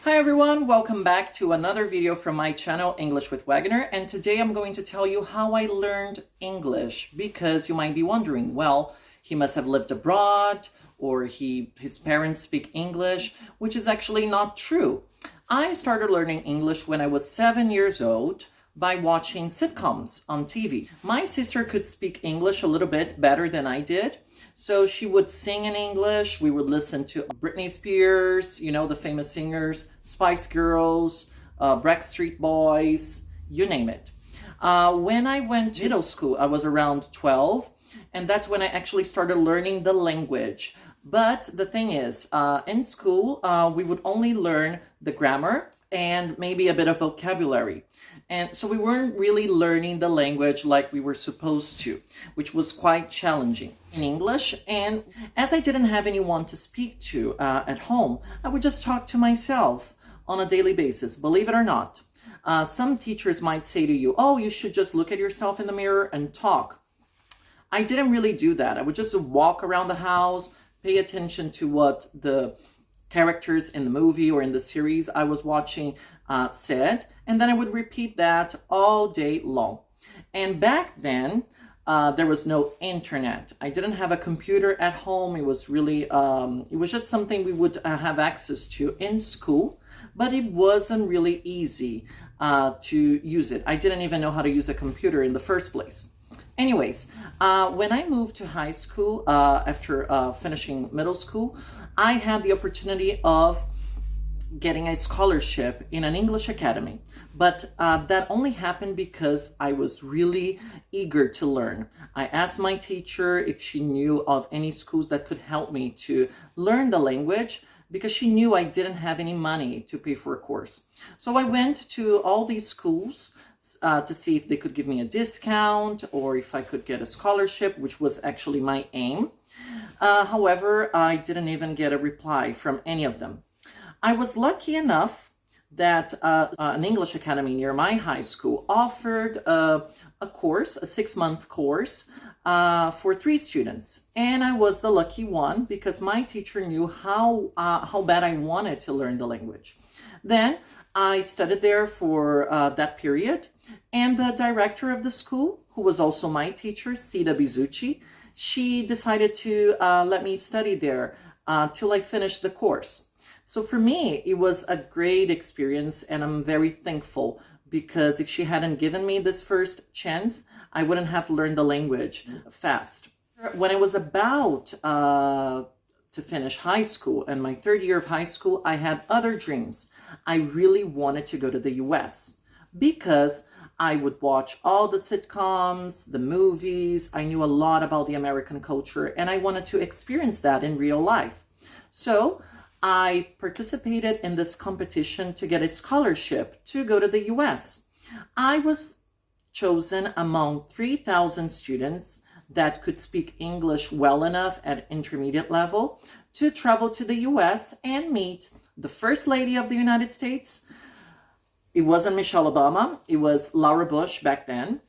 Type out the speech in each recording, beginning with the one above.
Hi everyone, welcome back to another video from my channel English with Wagner, and today I'm going to tell you how I learned English, because you might be wondering, well, he must have lived abroad or his parents speak English, which is actually not true. I started learning English when I was 7 years old by watching sitcoms on TV. My sister could speak English a little bit better than I did, so she would sing in English. We would listen to Britney Spears, you know, the famous singers, Spice Girls, Backstreet Boys, you name it. When I went to middle school, I was around 12, and that's when I actually started learning the language. But the thing is, in school, we would only learn the grammar and maybe a bit of vocabulary. And so we weren't really learning the language like we were supposed to, which was quite challenging in English. And as I didn't have anyone to speak to at home, I would just talk to myself on a daily basis, believe it or not. Some teachers might say to you, oh, you should just look at yourself in the mirror and talk. I didn't really do that. I would just walk around the house, pay attention to what the characters in the movie or in the series I was watching said, and then I would repeat that all day long. And back then, there was no internet. I didn't have a computer at home. It was really, it was just something we would have access to in school, but it wasn't really easy to use it. I didn't even know how to use a computer in the first place. Anyways, when I moved to high school, after finishing middle school, I had the opportunity of getting a scholarship in an English academy. But that only happened because I was really eager to learn. I asked my teacher if she knew of any schools that could help me to learn the language, because she knew I didn't have any money to pay for a course. So I went to all these schools to see if they could give me a discount or if I could get a scholarship, which was actually my aim. However, I didn't even get a reply from any of them. I was lucky enough that an English academy near my high school offered a course, a 6-month course for 3 students. And I was the lucky one because my teacher knew how bad I wanted to learn the language. Then I studied there for that period, and the director of the school, who was also my teacher, Sita Bizucci, she decided to let me study there till I finished the course. So for me, it was a great experience, and I'm very thankful, because if she hadn't given me this first chance, I wouldn't have learned the language fast. When I was about to finish high school, and my 3rd year of high school, I had other dreams. I really wanted to go to the US because I would watch all the sitcoms, the movies. I knew a lot about the American culture, and I wanted to experience that in real life. So I participated in this competition to get a scholarship to go to the US. I was chosen among 3,000 students that could speak English well enough at intermediate level to travel to the US and meet the First Lady of the United States. It wasn't Michelle Obama, it was Laura Bush back then.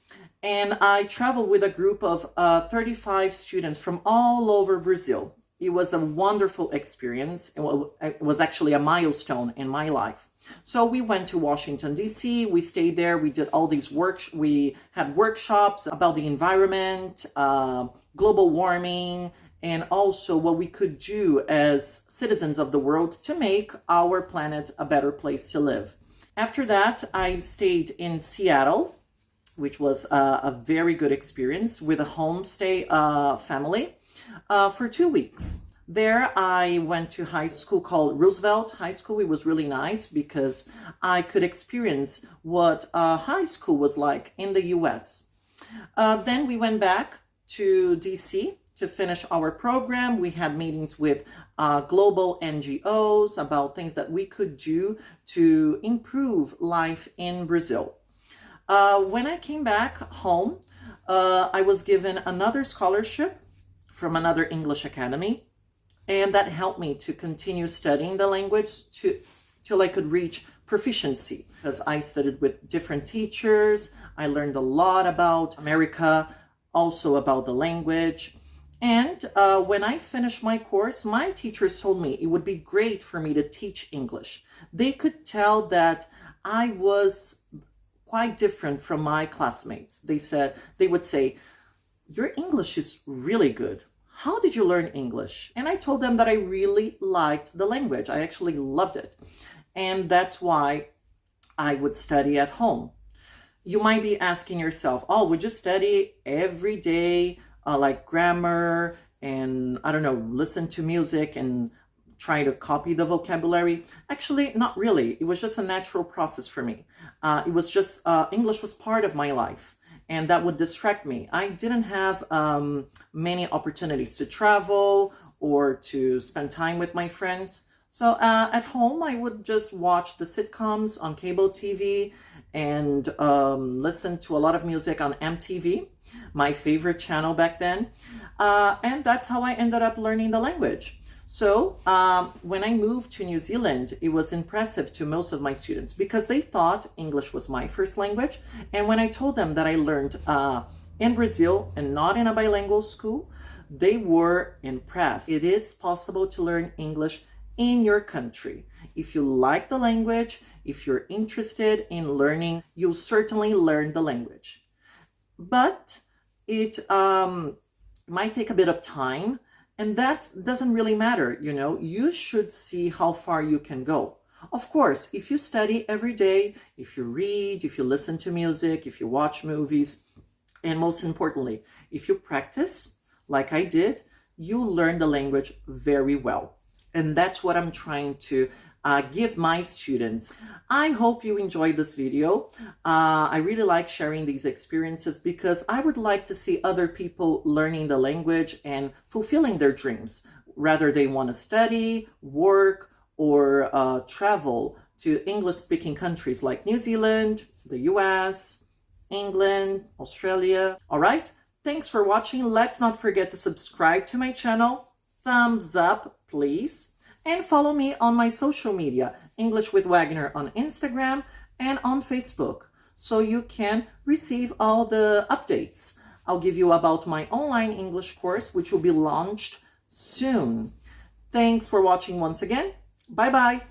And I traveled with a group of 35 students from all over Brazil. It was a wonderful experience. It was actually a milestone in my life. So we went to Washington, D.C. We stayed there. We did all these we had workshops about the environment, global warming, and also what we could do as citizens of the world to make our planet a better place to live. After that, I stayed in Seattle, which was a very good experience with a homestay family. For 2 weeks. There I went to high school called Roosevelt High School. It was really nice because I could experience what high school was like in the US. Then we went back to DC to finish our program. We had meetings with global NGOs about things that we could do to improve life in Brazil. When I came back home, I was given another scholarship from another English academy, and that helped me to continue studying the language till I could reach proficiency, because I studied with different teachers. I learned a lot about America, also about the language, And when I finished my course, my teachers told me it would be great for me to teach English. They could tell that I was quite different from my classmates. They would say, your English is really good. How did you learn English? And I told them that I really liked the language. I actually loved it. And that's why I would study at home. You might be asking yourself, oh, would you study every day, like grammar and, I don't know, listen to music and try to copy the vocabulary? Actually, not really. It was just a natural process for me. It was just, English was part of my life, and that would distract me. I didn't have many opportunities to travel or to spend time with my friends. So at home, I would just watch the sitcoms on cable TV and listen to a lot of music on MTV, my favorite channel back then. And that's how I ended up learning the language. So when I moved to New Zealand, it was impressive to most of my students because they thought English was my first language. And when I told them that I learned in Brazil and not in a bilingual school, they were impressed. It is possible to learn English in your country. If you like the language, if you're interested in learning, you'll certainly learn the language. But it might take a bit of time. And that doesn't really matter, you know. You should see how far you can go. Of course, if you study every day, if you read, if you listen to music, if you watch movies, and most importantly, if you practice, like I did, you learn the language very well. And that's what I'm trying to give my students. I hope you enjoyed this video. I really like sharing these experiences because I would like to see other people learning the language and fulfilling their dreams, whether they want to study, work, or travel to English-speaking countries like New Zealand, the US, England, Australia. All right, thanks for watching. Let's not forget to subscribe to my channel. Thumbs up, please. And follow me on my social media, English with Wagner on Instagram and on Facebook, so you can receive all the updates. I'll give you about my online English course, which will be launched soon. Thanks for watching once again. Bye-bye.